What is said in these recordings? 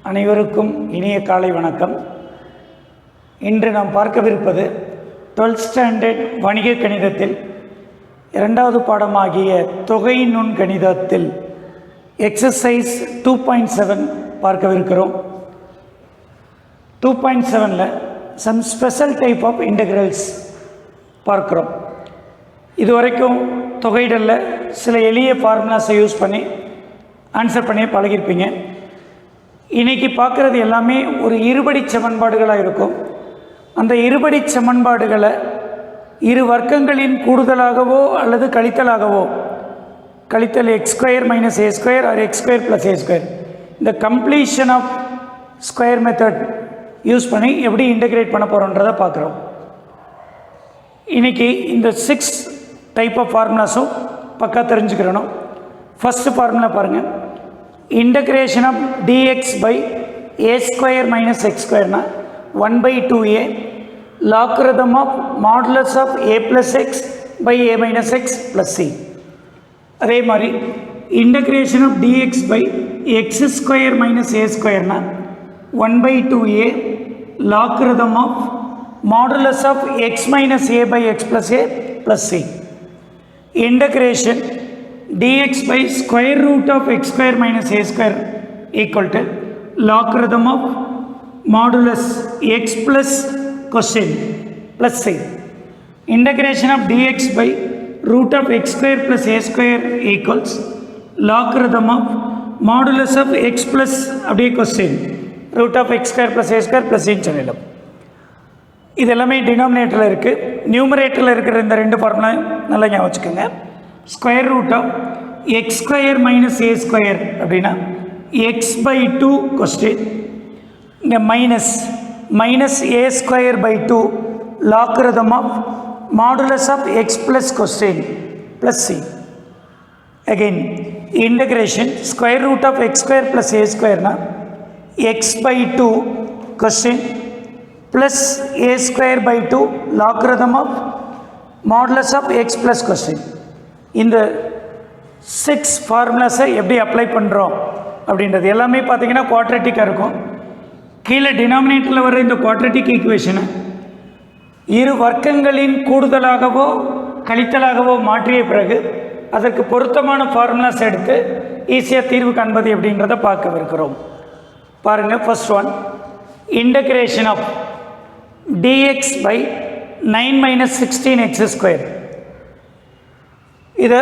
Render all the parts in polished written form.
அனைவருக்கும் இனிய காலை வணக்கம். இன்று நாம் பார்க்கவிருப்பது 12th ஸ்டாண்டர்ட் வணிக கணிதத்தில் இரண்டாவது பாடமாகிய தொகை நுண் கணிதத்தில் எக்ஸசைஸ் 2.7 பார்க்கவிருக்கிறோம். 2.7ல் some special type of integrals பார்க்குறோம். இதுவரைக்கும் தொகையிடலில் சில எளிய ஃபார்முலாஸை யூஸ் பண்ணி ஆன்சர் பண்ணி பழகிருப்பீங்க. இன்றைக்கி பார்க்குறது எல்லாமே ஒரு இருபடி சமன்பாடுகளாக இருக்கும். அந்த இருபடி சமன்பாடுகளை இரு வர்க்கங்களின் கூடுதலாகவோ அல்லது கழித்தலாகவோ, கழித்தல் x² - a² R x² + a², இந்த completion of square method use பண்ணி எப்படி இன்டெகிரேட் பண்ண போகிறோன்றதை பார்க்குறோம். இன்றைக்கி இந்த 6 டைப் ஆஃப் ஃபார்முலாஸும் பக்கா தெரிஞ்சுக்கிறணும். ஃபஸ்ட்டு ஃபார்முலா பாருங்கள். Integration of dx by a² - x² னா 1/2a logarithm of modulus of a + x by a - x + c. அதே மாதிரி integration of dx by x² - a² னா 1/2a logarithm of modulus of x - a by x + a + c. Integration dx by square root of x² - a² equal to logarithm of modulus x plus cosine plus c. Integration of dx by root of x² + a² equals logarithm of modulus of x plus அப்படியே cosine root of x² + a² plus c சொல்லிடலாம். இது எல்லாமே டினாமினேட்டரில் இருக்குது. நியூமரேட்டரில் இருக்கிற இந்த ரெண்டு ஃபார்முலா நல்லா ஞாபகம் வச்சுக்கோங்க. Square root of x² - a² அப்படின்னா x/2 கொஸ்டின், இங்கே -a²/2 logarithm of modulus of x plus question plus C. Again integration square root of x² + a²னா x/2 question plus a²/2 logarithm of modulus of x plus question. இந்த 6 ஃபார்முலாஸை எப்படி apply பண்ணுறோம் அப்படின்றது எல்லாமே பார்த்திங்கன்னா குவாட்ரட்டிக்காக இருக்கும். கீழே டினாமினேட்டரில் வர இந்த குவாட்ரட்டிக் ஈக்குவேஷனை இரு வர்க்கங்களின் கூடுதலாகவோ கழித்தலாகவோ மாற்றிய பிறகு அதற்கு பொருத்தமான ஃபார்முலாஸ் எடுத்து ஈஸியாக தீர்வு காண்பது எப்படின்றத பார்க்கவிருக்கிறோம். பாருங்கள். First one, integration of dx by 9 - 16x². இதை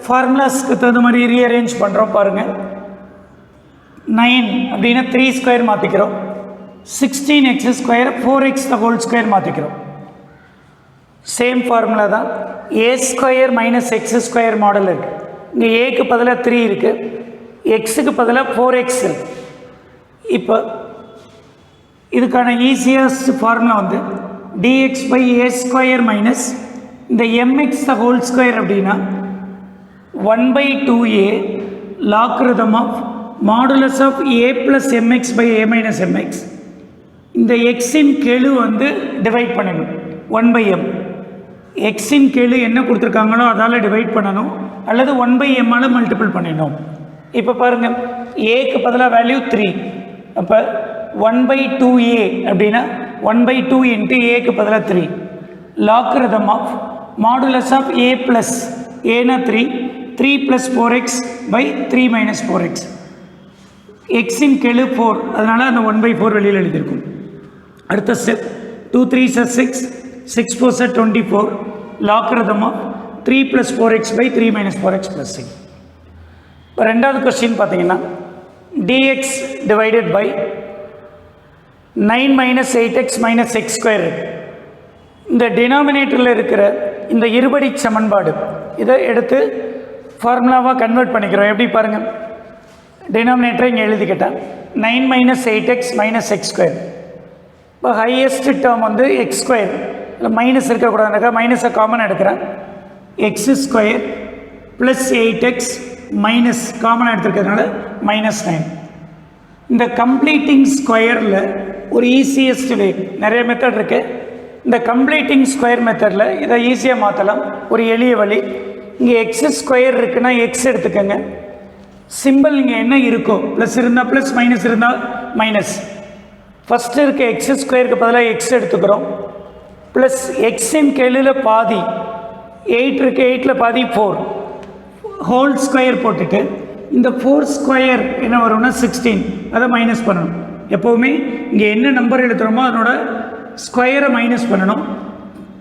ஃபார்முலாஸ்க்கு தகுந்த மாதிரி ரீஅரேஞ்ச் பண்ணுறோம். பாருங்கள். 9 அப்படின்னா 3² மாற்றிக்கிறோம். 16x² 4x² மாற்றிக்கிறோம். சேம் ஃபார்முலா தான். a² - x² மாடல் இருக்குது. இங்கே ஏக்கு பதிலாக 3 இருக்குது, எக்ஸுக்கு பதிலாக 4x இருக்குது. இப்போ இதுக்கான ஈஸியஸ்ட் ஃபார்முலா வந்து dx by a² - இந்த mx² அப்படின்னா 1/2a logarithm of modulus of a + mx by a - mx. இந்த எக்ஸின் கெழு வந்து டிவைட் பண்ணணும் 1/m. எக்ஸின் கெழு என்ன கொடுத்துருக்காங்களோ அதால் டிவைட் பண்ணணும், அல்லது 1/m மல்டிபிள் பண்ணிடணும். இப்போ பாருங்கள், ஏக்கு பதிலாக வேல்யூ 3. அப்போ 1/2a அப்படின்னா 1/2 × ஏக்கு பதிலாக 3 logarithm of modulus of a plus ஏனா 3 + 4x by 3 - 4x. எக்ஸின் கெழு 4, அதனால் அந்த 1/4 வெளியில் எழுதியிருக்கும். அடுத்த step 2 3s are 6, 6 4s are 24 logarithm of 3 + 4x by 3 - 4x + c. இப்போ ரெண்டாவது கொஸ்டின் பார்த்தீங்கன்னா dx divided by 9 - 8x - x². இந்த டினாமினேட்டரில் இருக்கிற இந்த இருபடி சமன்பாடு இதை எடுத்து ஃபார்முலாவாக கன்வெர்ட் பண்ணிக்கிறோம். எப்படி பாருங்கள். டினாமினேட்டரை இங்கே எழுதிக்கிட்டேன். 9 - 8x - x². இப்போ ஹையஸ்ட் டேர்ம் வந்து x², இல்லை மைனஸ் இருக்கக்கூடாதுனாக்கா மைனஸை காமன் எடுக்கிறேன். x² + 8x minus common எடுத்துருக்கிறதுனால -9. இந்த கம்ப்ளீட்டிங் ஸ்கொயரில் ஒரு ஈஸியஸ்ட் வே, நிறைய மெத்தட் இருக்குது. இந்த கம்ப்ளீட்டிங் ஸ்கொயர் மெத்தடில் இதை ஈஸியாக மாற்றலாம். ஒரு எளிய வழி, இங்கே x² இருக்குன்னா x எடுத்துக்கோங்க, சிம்பிள் இங்கே என்ன இருக்கோ, ப்ளஸ் இருந்தால் ப்ளஸ், மைனஸ் இருந்தால் மைனஸ். ஃபஸ்ட்டு இருக்க எக்ஸ் ஸ்கொயருக்கு பதிலாக எக்ஸ் எடுத்துக்கிறோம். ப்ளஸ் எக்ஸின் கீழில் பாதி 8 இருக்குது, 8ல் பாதி 4 ஹோல் ஸ்கொயர் போட்டுட்டு இந்த 4 ஸ்கொயர் என்ன வரும்னா 16, அதை மைனஸ் பண்ணணும். எப்போவுமே இங்கே என்ன நம்பர் எழுதுகிறோமோ அதனோட ஸ்கொயரை மைனஸ் பண்ணணும்.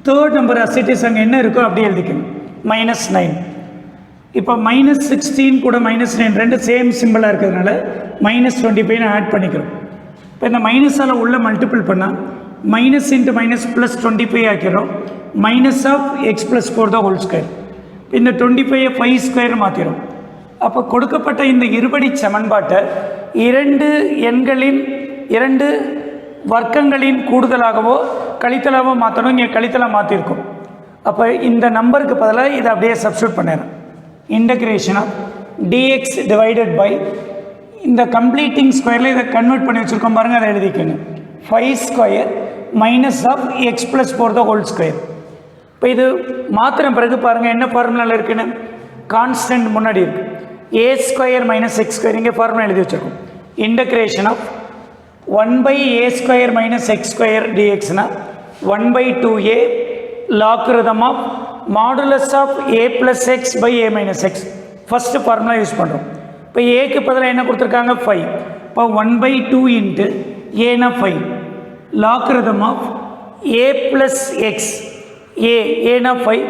தேர்ட் நம்பர் அசிட்டிஸ் அங்கே என்ன இருக்கோ அப்படியே எழுதிக்கணும், -9. இப்போ -16 கூட -9 ரெண்டு சேம் சிம்பிளாக இருக்கிறதுனால -25 ஆட் பண்ணிக்கிறோம். இப்போ இந்த மைனஸால் உள்ள மல்டிபிள் பண்ணால் மைனஸ் இன்ட்டு மைனஸ் ப்ளஸ் 25 ஆக்கிறோம். மைனஸ் ஆஃப் எக்ஸ் ப்ளஸ் 4 தான் ஹோல் ஸ்கொயர். இந்த 25 5 ஸ்கொயர் மாற்றிடும். அப்போ கொடுக்கப்பட்ட இந்த இருபடி சமன்பாட்டை இரண்டு எண்களின் இரண்டு வர்க்கங்களின் கூடுதலாகவோ கழித்தலாகவோ மாற்றணும். இங்கே கழித்தலாக மாற்றிருக்கோம். அப்போ இந்த நம்பருக்கு பதிலாக இதை அப்படியே சப்ஸ்டியூட் பண்ணிடுறோம். Integration of dx divided by இந்த கம்ப்ளீட்டிங் ஸ்கொயரில் இதை கன்வெர்ட் பண்ணி வச்சுருக்கோம் பாருங்கள், அதை எழுதிக்கணும். 5 square minus of X plus 4 தான் ஹோல் ஸ்கொயர். இப்போ இது மாத்திர பிறகு பாருங்கள் என்ன ஃபார்முலாவில் இருக்குன்னு, கான்ஸ்டன்ட் முன்னாடி இருக்குது. A square minus X square இங்கே ஃபார்முலா எழுதி வச்சுருக்கோம். Integration of 1/a square minus X square டிஎக்ஸ்னா 1/2a logarithm of modulus of a plus X by a minus X. First formula use பண்ணுறோம். இப்போ ஏக்கு பதிலாக என்ன கொடுத்துருக்காங்க 5. இப்போ 1/2 இன்ட்டு ஏனா 5 logarithm of a plus x. ஏனா 5,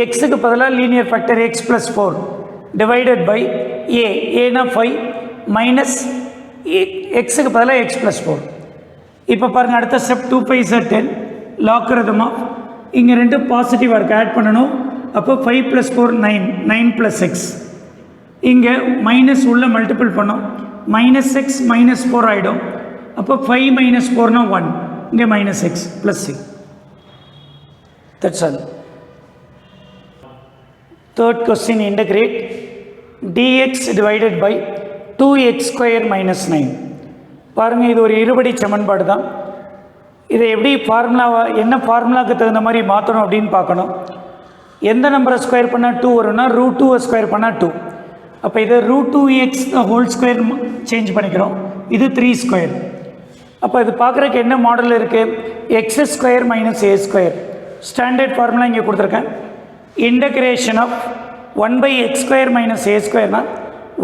எக்ஸுக்கு பதிலாக linear factor x plus 4 divided by ஏனா 5 மைனஸ் எக்ஸுக்கு பதிலாக எக்ஸ் ப்ளஸ் 4. இப்போ பாருங்கள் அடுத்த ஸ்டெப் 2 5 is 10 லாக்கிரதம் ஆஃப் இங்கே ரெண்டு பாசிட்டிவாக இருக்குது, ஆட் பண்ணணும். அப்போ 5 + 4 9, 9 + x. இங்கே மைனஸ் உள்ள மல்டிபிள் பண்ணோம், -x -4 ஆகிடும். அப்போ 5 - 4 = 1, இங்கே -x + c. That's all. Third question, integrate dx divided by 2x² - 9. பாருங்கள் இது ஒரு இருபடி சமன்பாடு தான். இதை எப்படி ஃபார்முலாவை என்ன ஃபார்முலாவுக்கு தகுந்த மாதிரி மாற்றணும் அப்படின்னு பார்க்கணும். எந்த நம்பரை ஸ்கொயர் பண்ணால் 2 வரும்னா √2 ஸ்கொயர் பண்ணால் 2. அப்போ இதை √2x ஹோல் ஸ்கொயர் சேஞ்ச் பண்ணிக்கிறோம். இது 3 ஸ்கொயர். அப்போ இது பார்க்குறதுக்கு என்ன மாடல் இருக்குது, x² - a². ஸ்டாண்டர்ட் ஃபார்முலா இங்கே கொடுத்துருக்கேன். இன்டகிரேஷன் ஆஃப் 1/x² - a²னா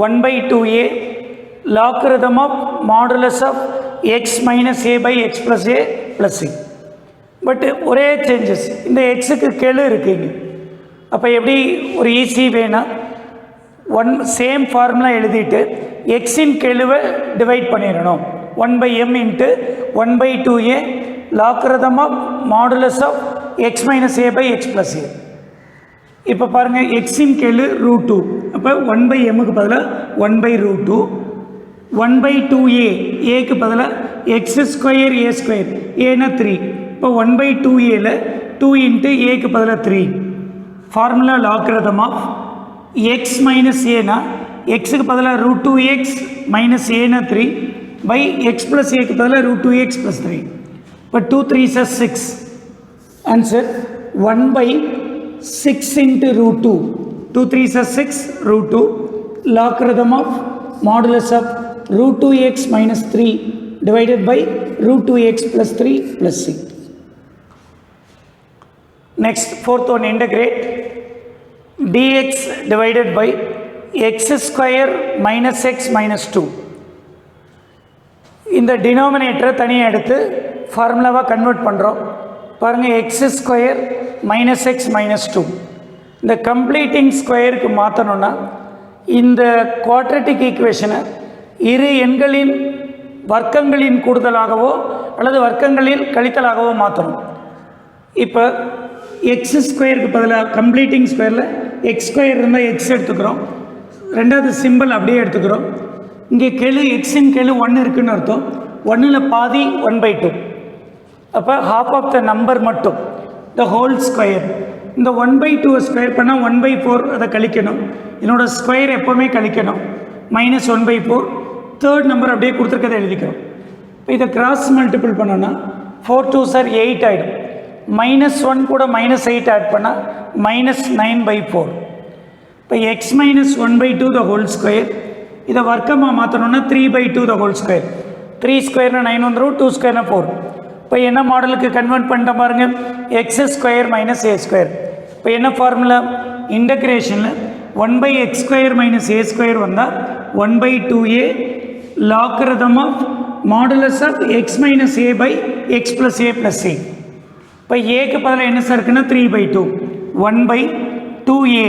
1/2a logarithm of modulus of x - a by x + a + c. But ஒரே சேஞ்சஸ், இந்த எக்ஸுக்கு கெழு இருக்குங்க. அப்போ எப்படி ஒரு ஈஸி வேணா சேம் ஃபார்முலா எழுதிட்டு எக்ஸின் கெழுவை டிவைட் பண்ணிடணும். 1/m into 1/2a logarithm of modulus of x - a by x + a. இப்போ பாருங்கள் எக்ஸின் கெழு √2. அப்போ 1/mக்கு பதிலாக 1/√2, 1/2a ஏக்கு பதிலாக x² a², ஏன்னா 3. இப்போ 1/2aல 2 இன்ட்டு ஏக்கு பதிலாக 3. Formula logarithm of x - a னா எக்ஸுக்கு பதிலாக √2x - a னா 3 பை x + a க்கு பதிலாக √2x + 3. இப்போ 2 3s are 6. Answer 1/6 into √2. 2 3s are 6 √2 logarithm of modulus of √2x - 3 divided by √2x + 3 + c. Next, fourth one, integrate dx divided by x² - x - 2. இந்த டினாமினேட்டரை தனியாக எடுத்து ஃபார்முலாவாக கன்வெர்ட் பண்ணுறோம். பாருங்கள் x² - x - 2. இந்த completing ஸ்கொயருக்கு மாற்றணுன்னா இந்த குவாட்ரட்டிக் ஈக்குவேஷனை இரு எண்களின் வர்க்கங்களின் கூடுதலாகவோ அல்லது வர்க்கங்களில் கழித்தலாகவோ மாற்றணும். இப்போ x² பதிலாக கம்ப்ளீட்டிங் ஸ்கொயரில் x² இருந்தால் எக்ஸ் எடுத்துக்கிறோம். ரெண்டாவது சிம்பிள் அப்படியே எடுத்துக்கிறோம். இங்கே கெழு எக்ஸின் கெழு 1 இருக்குதுன்னு அர்த்தம். 1ல் பாதி 1/2. அப்போ ஹாஃப் ஆஃப் த நம்பர் மட்டும் த ஹோல் ஸ்கொயர். இந்த 1/2 ஸ்கொயர் பண்ணால் 1/4 அதை கழிக்கணும். என்னோட ஸ்கொயர் எப்போவுமே கழிக்கணும். -1/4. தேர்ட் நம்பர் அப்படியே கொடுத்துருக்கதை எழுதிக்கிறோம். இப்போ இதை கிராஸ் மல்டிபிள் பண்ணோன்னா 4 2s are 8 ஆகிடும். -1 கூட -8 ஆட் பண்ணால் -9/4. இப்போ x - 1/2 த ஹோல் ஸ்கொயர் இதை வர்க்கமாக மாற்றணும்னா 3/2 த ஹோல் ஸ்கொயர். 3 ஸ்கொயர்னா 9 வந்துடும், 2 ஸ்கொயர்னா 4. இப்போ என்ன மாடலுக்கு கன்வெர்ட் பண்ணிட்ட பாருங்கள், எக்ஸ் ஸ்கொயர் மைனஸ் ஏ ஸ்கொயர். இப்போ என்ன ஃபார்முலா, இன்டகிரேஷனில் 1/x ஸ்கொயர் மைனஸ் ஏ ஸ்கொயர் வந்தால் 1/2a logarithm of modulus of X minus A by X plus A plus C. இப்போ ஏக்கு பதிலாக என்ன சார் இருக்குன்னா 3/2, 1/2a,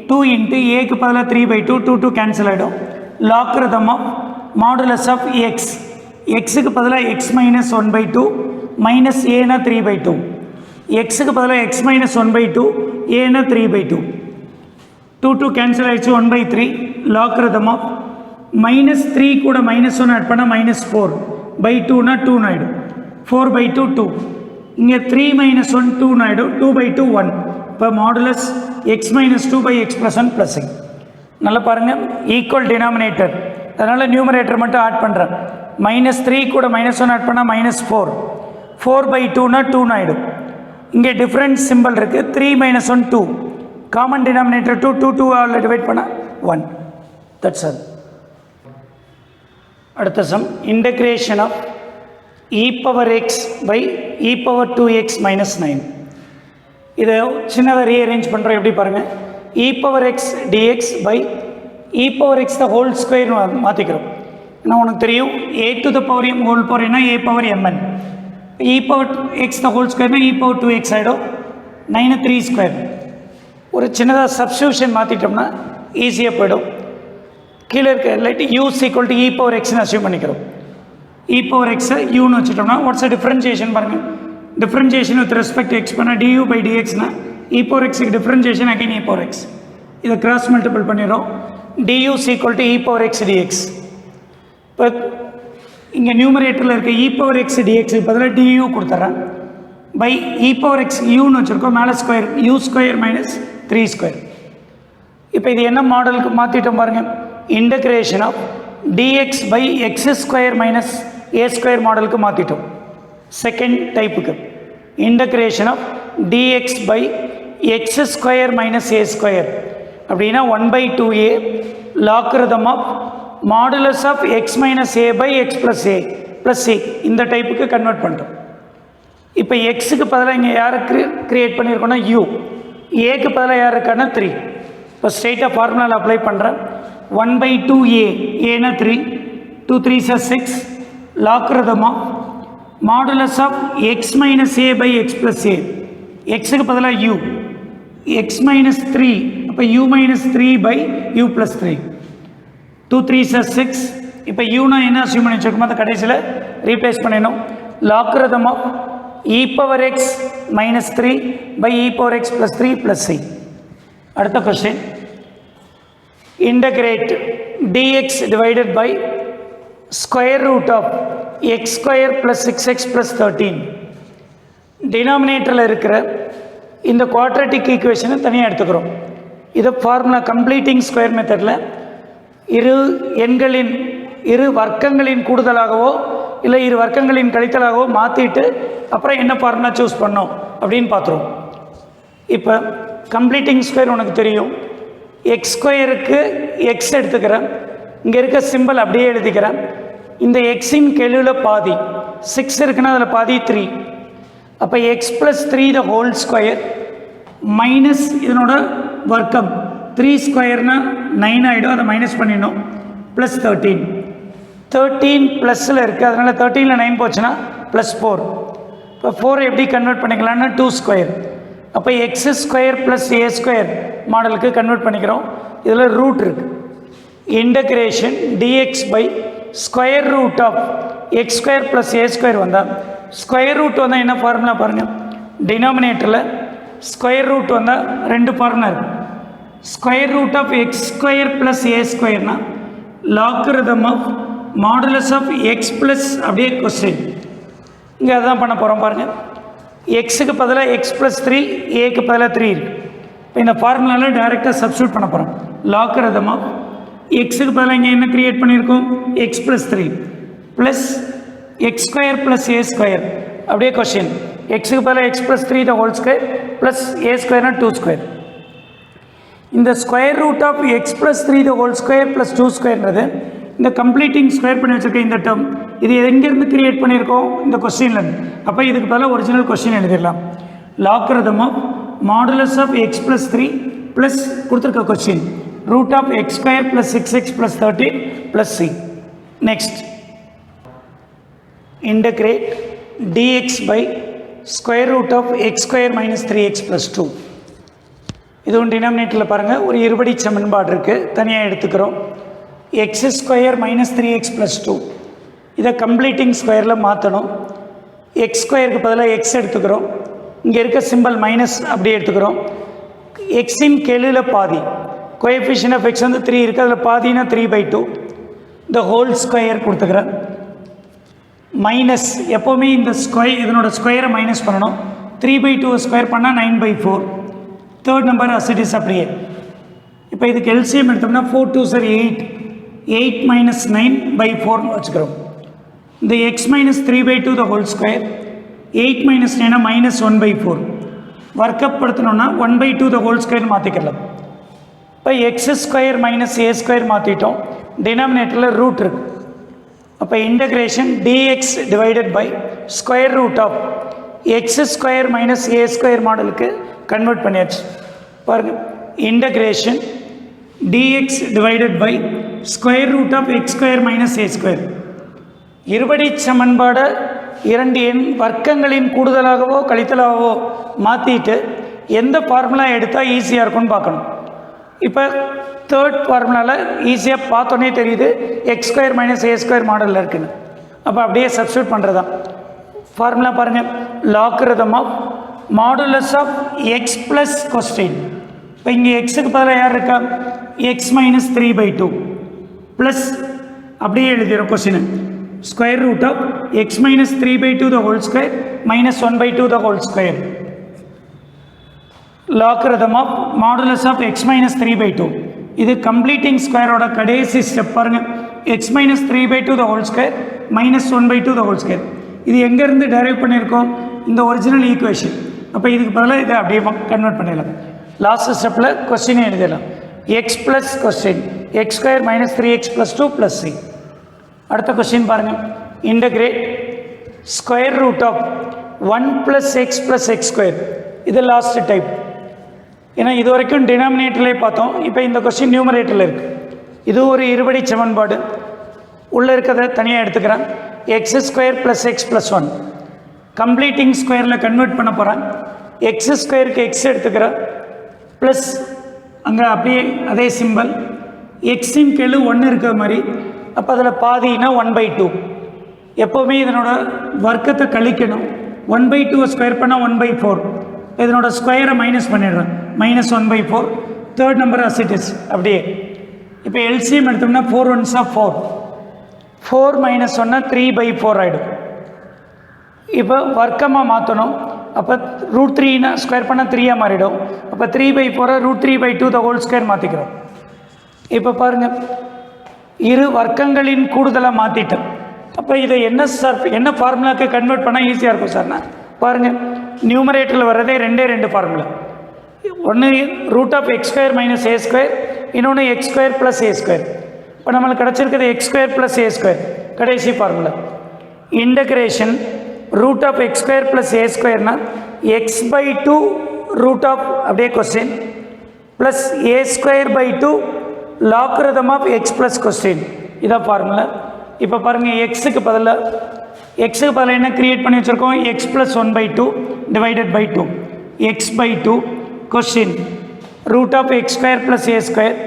2 இன்ட்டு ஏக்கு பதிலாக 3/2, 2 கேன்சல் ஆகிடும். Logarithm of modulus of X, எக்ஸுக்கு பதிலாக எக்ஸ் மைனஸ் 1/2 மைனஸ் ஏனா 3/2, எக்ஸுக்கு பதிலாக எக்ஸ் மைனஸ் 1/2 ஏனா 3/2, 2 கேன்சல் ஆகிடுச்சு, 1/3 லாக்ரதம் ஆஃப் -3 கூட -1 ஆட் பண்ணால் -4/2னா 2 ஆகிடும், 4/2 2, இங்கே 3 - 1 2 ஆகிடும், 2/2 1. இப்போ modulus X minus 2/x + 1 + x. நல்லா பாருங்கள், ஈக்குவல் டினாமினேட்டர், அதனால் நியூமரேட்டர் மட்டும் ஆட் பண்ணுறேன். -3 கூட -1 ஆட் பண்ணால் -4, 4/2னா 2 ஆகிடும். இங்கே டிஃப்ரென்ஸ் சிம்பிள் இருக்குது, 3 - 1 2, காமன் டினாமினேட்டர் 2, 2 ஆல் டிவைட் பண்ணால் 1. That's all. அடுத்த sum, integration of e⁻x by e⁻2x - 9. இதை சின்னதாக ரீஅரேஞ்ச் பண்ணுறோம். எப்படி பாருங்கள், e⁻x dx by e⁻x the whole square மாற்றிக்கிறோம். ஏன்னா உனக்கு தெரியும் a⁻m ஹோல் பவர் என்ன, a⁻mn. e⁻x the whole ஸ்கொயர்னா e⁻2x ஆகிடும், 9 3 ஸ்கொயர். ஒரு சின்னதாக சப்ஸ்டியூஷன் மாற்றிட்டோம்னா ஈஸியாக போய்டும். கீழே இருக்க இல்லாட்டி யூஸ் ஈக்குவல் டு e⁻xன்னு அசியூம் பண்ணிக்கிறோம். e⁻x யூன்னு வச்சுட்டோம்னா வாட்ஸ் அ டிஃப்ரென்ஷியேஷன் பாருங்கள், டிஃப்ரென்ஷியேஷன் வித் ரெஸ்பெக்ட் எக்ஸ் பண்ணால் du by dxனா e⁻xக்கு டிஃப்ரென்ஷியேஷன் அகைன் e⁻x. இதை கிராஸ் மல்டிபிள் பண்ணிடுறோம், du equal to e⁻x dx. இப்போ இங்கே நியூமரேட்டரில் இருக்க e⁻x dxக்கு பதிலாக du கொடுத்துட்றேன், பை e⁻x யூன்னு வச்சுருக்கோம், மேலே square u square minus 3 square. இப்போ இது என்ன மாடலுக்கு மாற்றிட்டோம் பாருங்கள், integration of dx by x square minus A square மாடலுக்கு மாற்றிட்டோம். செகண்ட் டைப்புக்கு integration of dx by x square minus A square அப்படின்னா 1/2a logarithm of modulus of X minus A by X plus A plus c, இந்த டைப்புக்கு convert பண்ணிட்டோம். இப்போ எக்ஸுக்கு பதிலாக இங்கே யாரை க்ரியேட் பண்ணியிருக்கோன்னா u, ஏக்கு பதிலாக யார் இருக்கான்னா 3. இப்போ ஸ்ட்ரெயிட்டாக ஃபார்முலாவில் அப்ளை பண்ணுறேன், 1/2a, ஏன்னா 3, 2 3s are 6, logarithm of modulus of X minus A by X plus a, எக்ஸுக்கு பதிலாக u, எக்ஸ் மைனஸ் 3, அப்போ u minus 3 by u plus 3, 2 3s are 6. இப்போ யூனா என்ன அசியூம் பண்ணி வச்சுருக்கோமோ அதை கடைசியில் ரீப்ளேஸ் பண்ணிடணும். Logarithm of e⁻x minus 3 by e⁻x plus 3 plus c. அடுத்த question, integrate dx divided by square root of x square plus 6x plus 13. டினாமினேட்டரில் இருக்கிற இந்த குவாட்ரட்டிக் ஈக்குவேஷனை தனியாக எடுத்துக்கிறோம். இதை ஃபார்முலா கம்ப்ளீட்டிங் ஸ்கொயர் மெத்தடில் இரு வர்க்கங்களின் கூடுதலாகவோ இல்லை இரு வர்க்கங்களின் கழித்தலாகவோ மாற்றிட்டு அப்புறம் என்ன ஃபார்முலா சூஸ் பண்ணோம் அப்படின்னு பார்த்துருவோம். இப்போ கம்ப்ளீட்டிங் ஸ்கொயர் உனக்கு தெரியும், எக்ஸ் ஸ்கொயருக்கு எக்ஸ் எடுத்துக்கிறேன், இங்கே இருக்க சிம்பிள் அப்படியே எழுதிக்கிறேன். இந்த எக்ஸின் கெழுவில் பாதி 6 இருக்குன்னா அதில் பாதி 3. அப்போ X plus 3 the whole square minus இதனோட வர்க்கம் 3 ஸ்கொயர்னால் 9 ஆகிடும், அதை மைனஸ் பண்ணிடணும், ப்ளஸ் 13 ப்ளஸில் இருக்குது, அதனால் 13ல் 9 போச்சுன்னா ப்ளஸ் 4. இப்போ 4 எப்படி கன்வெர்ட் பண்ணிக்கலாம்னா 2 ஸ்கொயர். அப்போ x square plus a square மாடலுக்கு கன்வெர்ட் பண்ணிக்கிறோம். இதில் ரூட் இருக்குது. Integration dx by square root of x square plus a square வந்தால், ஸ்கொயர் ரூட் வந்தால் என்ன ஃபார்முலா பாருங்கள், டினாமினேட்டரில் ஸ்கொயர் ரூட் வந்தால் 2 ஃபார்முலா இருக்குது. Square root of x square plus a ஸ்கொயர்னால் logarithm of modulus of X plus அப்படியே கொஸ்டின் இங்கே அதுதான் பண்ண போகிறோம் பாருங்கள். எக்ஸுக்கு பதிலாக எக்ஸ் ப்ளஸ் 3, ஏக்கு பதிலாக 3 இருக்குது. இப்போ இந்த ஃபார்முலாவில் டைரெக்டாக சப்ஸ்டியூட் பண்ண போகிறோம். லாக்ரிதம் ஆஃப் எக்ஸுக்கு பதிலாக இங்கே என்ன க்ரியேட் பண்ணியிருக்கோம், x plus 3 plus x square plus a square அப்படியே கொஸ்டின். எக்ஸுக்கு பதிலாக x plus 3 the whole square plus a ஸ்கொயர்னா 2 ஸ்கொயர். இந்த square root of X plus 3 the whole square plus 2 ஸ்கொயர்ன்றது இந்த கம்ப்ளீட்டிங் ஸ்கொயர் பண்ணி வச்சுருக்க இந்த டேர்ம் இது எங்கேருந்து கிரியேட் பண்ணியிருக்கோம் இந்த கொஸ்டின்லேருந்து. அப்போ இதுக்கு பதிலாக ஒரிஜினல் கொஸ்டின் எழுதிடலாம். Logarithm of modulus of X plus 3 plus கொடுத்துருக்க question root of x square plus 6x plus 13 plus c. Next integrate dx by square root of x square minus 3x plus 2. இது டினாமினேட்டரில் பாருங்கள் ஒரு இருபடி சமன்பாடு இருக்குது, தனியாக எடுத்துக்கிறோம். X square minus 3x plus 2 இதை கம்ப்ளீட்டிங் ஸ்கொயரில் மாற்றணும். எக்ஸ் ஸ்கொயருக்கு பதிலாக எக்ஸ் எடுத்துக்கிறோம், இங்கே இருக்க சிம்பிள் மைனஸ் அப்படியே எடுத்துக்கிறோம். எக்ஸின் கெழுவில் பாதி கோஎஃபிஷியன்ட் ஆஃப் எக்ஸ் வந்து 3 இருக்குது, அதில் பாதினா 3/2 இந்த ஹோல் ஸ்கொயர் கொடுத்துக்கிறேன். மைனஸ் எப்போவுமே இந்த ஸ்கொயர் இதனோட ஸ்கொயரை மைனஸ் பண்ணணும். 3/2 ஸ்கொயர் பண்ணால் 9/4. தேர்ட் நம்பர் அசிட்டிஸ் அப்படியே. இப்போ இதுக்கு எல்சிஎம் எடுத்தோம்னா 4 2 சார் 8 8 மைனஸ் 9/4 வச்சுக்கிறோம். இந்த x minus 3/2 the whole square 8 minus 9 minus 1/4 வர்க்கப்படுத்தணும்னா 1/2 த ஹோல் ஸ்கொயர் மாற்றிக்கலாம். இப்போ எக்ஸ் ஸ்கொயர் மைனஸ் ஏ ஸ்கொயர் மாற்றிட்டோம். டினாமினேட்டரில் ரூட் இருக்குது. அப்போ integration dx divided by square root of x square minus A square மாடலுக்கு கன்வெர்ட் பண்ணியாச்சு. பாருங்கள், integration dx divided by square root of x square minus A square. இருபடி சமன்பாடை 2 எண் வர்க்கங்களின் கூடுதலாகவோ கழித்தலாகவோ மாற்றிட்டு எந்த ஃபார்முலா எடுத்தால் ஈஸியாக இருக்கும்னு பார்க்கணும். இப்போ தேர்ட் ஃபார்முலாவில் ஈஸியாக பார்த்தோன்னே தெரியுது எக்ஸ் ஸ்கொயர் மைனஸ் ஏ ஸ்கொயர் மாடலில் இருக்குன்னு. அப்போ அப்படியே சப்ஸ்டியூட் பண்ணுறது தான் ஃபார்முலா. பாருங்கள், logarithm of modulus of X plus question. இப்போ இங்கே எக்ஸுக்கு பதிலாக யார் இருக்கா, எக்ஸ் மைனஸ் 3/2 ப்ளஸ் அப்படியே எழுதிடும் question square root of X minus 3/2 the whole square minus 1/2 the whole square. Logarithm of modulus of X minus 3/2 இது கம்ப்ளீட்டிங் ஸ்கொயரோட கடைசி ஸ்டெப். பாருங்கள், x minus 3/2 the whole square minus 1/2 the whole square. இது எங்கேருந்து derive பண்ணியிருக்கோம், இந்த original equation. அப்போ இதுக்கு பதிலாக இதை அப்படியே கன்வெர்ட் பண்ணிடலாம். லாஸ்ட் ஸ்டெப்பில் கொஸ்டினை எழுதிடலாம். X plus question x square minus 3x plus 2 plus c. அடுத்த கொஸ்டின் பாருங்கள், integrate square root of 1 plus x plus x square. இது லாஸ்ட் டைப். ஏன்னா இது வரைக்கும் டினாமினேட்டர்லேயே பார்த்தோம், இப்போ இந்த கொஸ்டின் நியூமரேட்டரில் இருக்குது. இது ஒரு இருபடி சமன்பாடு, உள்ளே இருக்கிறத தனியாக எடுத்துக்கிறேன். X square plus x plus 1 completing ஸ்கொயரில் கன்வெர்ட் பண்ண போகிறேன். எக்ஸ் ஸ்கொயருக்கு எக்ஸ் எடுத்துக்கிறேன் ப்ளஸ் அங்கே அப்படியே அதே சிம்பிள் எக்ஸின் கெழு 1 இருக்கிற மாதிரி. அப்போ அதில் பாதினா 1/2. எப்போவுமே இதனோட வர்க்கத்தை கழிக்கணும். 1/2 ஸ்கொயர் பண்ணால் 1/4. இதனோட ஸ்கொயரை மைனஸ் பண்ணிடுறேன், மைனஸ் 1/4. தேர்ட் நம்பர் அசிட்டிஸ் அப்படியே. இப்போ எல்சிஎம் எடுத்தோம்னா 4 1s 4 4 மைனஸ் 1 3/4 ஆகிடும். இப்போ வர்க்கமாக மாற்றணும். அப்போ √3 ஸ்கொயர் பண்ணால் 3 மாறிடும். அப்போ 3/4 √3/2 த ஹோல் ஸ்கொயர் மாற்றிக்கிறோம். இப்போ பாருங்கள், இரு வர்க்கங்களின் கூடுதலாக மாற்றிட்டோம். அப்போ இதை என்ன ஃபார்முலாக்கு கன்வெர்ட் பண்ணால் ஈஸியாக இருக்கும் சார்னா பாருங்கள், நியூமரேட்டரில் வர்றதே 2 ஃபார்முலா. ஒன்று root of x square minus A square, இன்னொன்று x square plus a square. இப்போ நம்மளுக்கு கிடச்சிருக்கிறது x square plus a square கடைசி formula. Integration root of x square plus a ஸ்கொயர்னா x/2 ரூட் ஆஃப் அப்படியே question plus a square logarithm of X plus question. இதான் formula. இப்போ பாருங்கள், எக்ஸுக்கு பதிலாக என்ன கிரியேட் பண்ணி வச்சுருக்கோம், x plus 1/2 divided by 2 x/2 question root of x square plus a square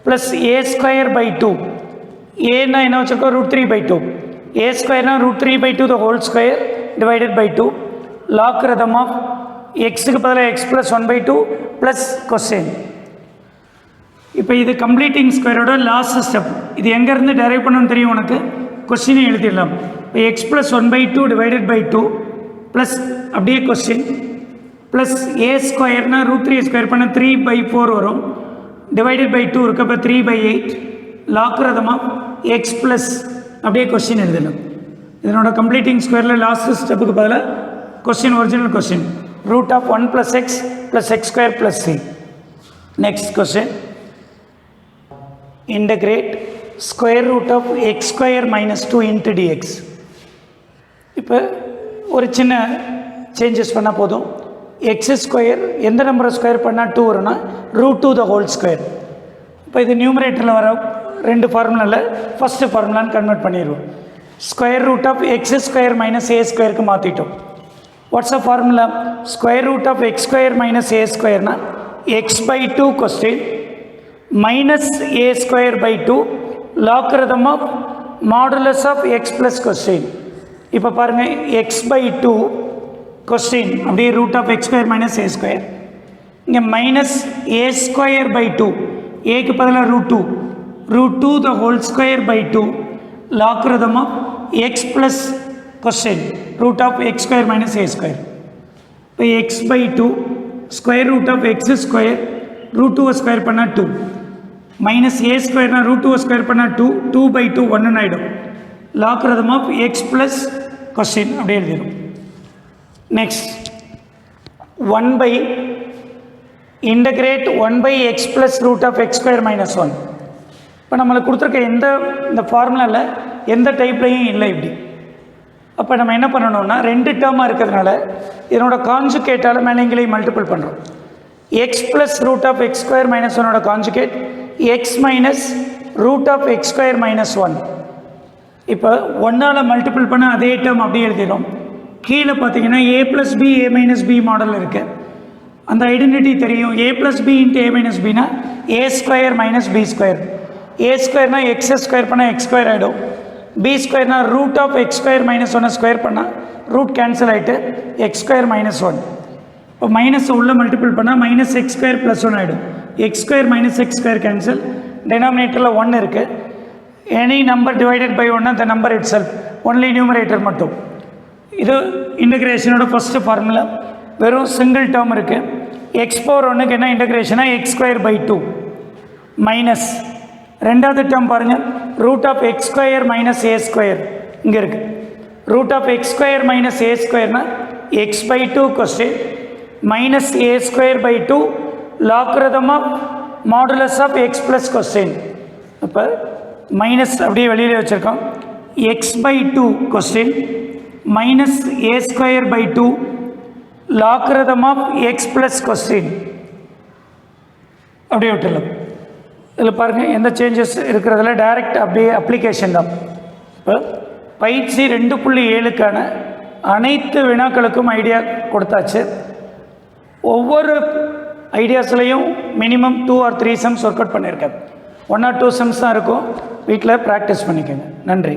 plus a square. ஏன்னா என்ன வச்சுருக்கோம், √3/2. ஏ ஸ்கொயர்னா √3/2 the whole square divided by 2 logarithm of எக்ஸுக்கு பதிலாக எக்ஸ் ப்ளஸ் 1/2 ப்ளஸ் கொஸ்டின். இப்போ இது கம்ப்ளீட்டிங் ஸ்கொயரோட லாஸ்ட் ஸ்டெப். இது எங்கேருந்து டெரைவ் பண்ணணும்னு தெரியும் உனக்கு, கொஸ்டினை எழுதிடலாம். இப்போ x plus 1/2 divided by 2 plus அப்படியே கொஸ்டின் ப்ளஸ் ஏ ஸ்கொயர்னா √3 ஸ்கொயர் பண்ண 3/4 வரும் டிவைடட் பை 2 இருக்கு. அப்போ 3/8 லாக்ரதம் ஆஃப் எக்ஸ் ப்ளஸ் அப்படியே கொஸ்டின் எழுதலாம். இதனோட கம்ப்ளீட்டிங் ஸ்கொயரில் லாஸ்ட் ஸ்டெப்புக்கு பதிலாக question original question root of 1 + x + x² + c. Next question. Integrate square root of x square minus 2 into dx. இப்போ ஒரு சின்ன சேஞ்சஸ் பண்ணால் போதும். எக்ஸ் ஸ்கொயர் எந்த நம்பரை ஸ்கொயர் பண்ணால் 2 வரும்னா √2 the whole square. இப்போ இது நியூமரேட்டரில் வர ரெண்டு ஃபார்முலாவில் ஃபஸ்ட்டு ஃபார்முலான்னு கன்வெர்ட் பண்ணிடுவோம். Square root of x square minus a ஸ்கொயருக்கு மாற்றிட்டோம். What's a formula? Square root of x square minus a ஸ்கொயர்னா x/2 question minus A square by 2 logarithm of modulus of X plus question. இப்போ பாருங்கள், x/2 question அப்படியே root of x square minus A square, இங்கே minus A square by 2, ஏக்கு பதிலாக √2 the whole square by 2 logarithm of X plus question root of x square minus A square. இப்போ x/2 square root of x square √2 square பண்ணால் 2 minus a ஸ்கொயர்னா √2 square பண்ணால் 2/2 1 ஆகிடும். Logarithm of X plus question அப்படியே எழுதிடும். Next 1 integrate 1/x plus root of x square minus 1. இப்போ நம்மளுக்கு கொடுத்துருக்க இந்த ஃபார்முலாவில் எந்த டைப்லையும் இல்லை இப்படி. அப்போ நம்ம என்ன பண்ணணும்னா, ரெண்டு டேர்மாக இருக்கிறதுனால இதனோட கான்ஜுகேட்டால் மேலேங்களை மல்டிபிள் பண்ணுறோம். X plus root of x square minus 1ஓட conjugate x minus root of x square minus 1. இப்போ 1ஆல் மல்டிபிள் பண்ண அதே டேர்ம் அப்படியே எழுதிடும். கீழே பார்த்தீங்கன்னா a + b a - b model இருக்குது. அந்த ஐடென்டிட்டி தெரியும். a + b × a - bனா a square minus b square. a ஸ்கொயர்னா எக்ஸ் ஸ்கொயர் பண்ணால் எக்ஸ் ஸ்கொயர் ஆகிடும். b ஸ்கொயர்னா root of x square minus 1 square பண்ணால் ரூட் கேன்சல் ஆகிட்டு எக்ஸ் ஸ்கொயர் மைனஸ் 1. இப்போ மைனஸ் உள்ள மல்டிபிள் பண்ணால் மைனஸ் எக்ஸ் ஸ்கொயர் ப்ளஸ் 1 ஆகிடும். X square minus X square cancel. டெனாமினேட்டரில் 1 இருக்குது. எனி நம்பர் டிவைடட் பை 1 அந்த number itself, only numerator மட்டும். இது இன்டகிரேஷனோட ஃபஸ்ட்டு ஃபார்முலா. வெறும் சிங்கிள் டேர்ம் இருக்குது. x/1க்கு என்ன இன்டகிரேஷனா எக்ஸ் ஸ்கொயர் பை 2 மைனஸ் ரெண்டாவது டேர்ம் பாருங்கள், root of x square minus A square இங்கே இருக்குது. Root of x square minus a ஸ்கொயர்னா x/2 question minus A square by 2 logarithm of modulus of X plus question. இப்போ minus அப்படியே வெளியில் வச்சுருக்கோம். x/2 question minus A square by 2 logarithm of X plus question அப்படியே விட்டுடலாம். இதில் பாருங்கள், எந்த சேஞ்சஸ் இருக்கிறதில்ல, டைரக்ட் அப்படியே அப்ளிகேஷன் தான். இப்போ பயிற்சி 2.7க்கான அனைத்து வினாக்களுக்கும் ஐடியா கொடுத்தாச்சு. ஒவ்வொரு ஐடியாஸ்லையும் minimum 2 or 3 sums work out பண்ணியிருக்கேன். 1 or 2 சம்ஸ் தான் இருக்கும். வீட்டில் ப்ராக்டிஸ் பண்ணிக்கோங்க. நன்றி.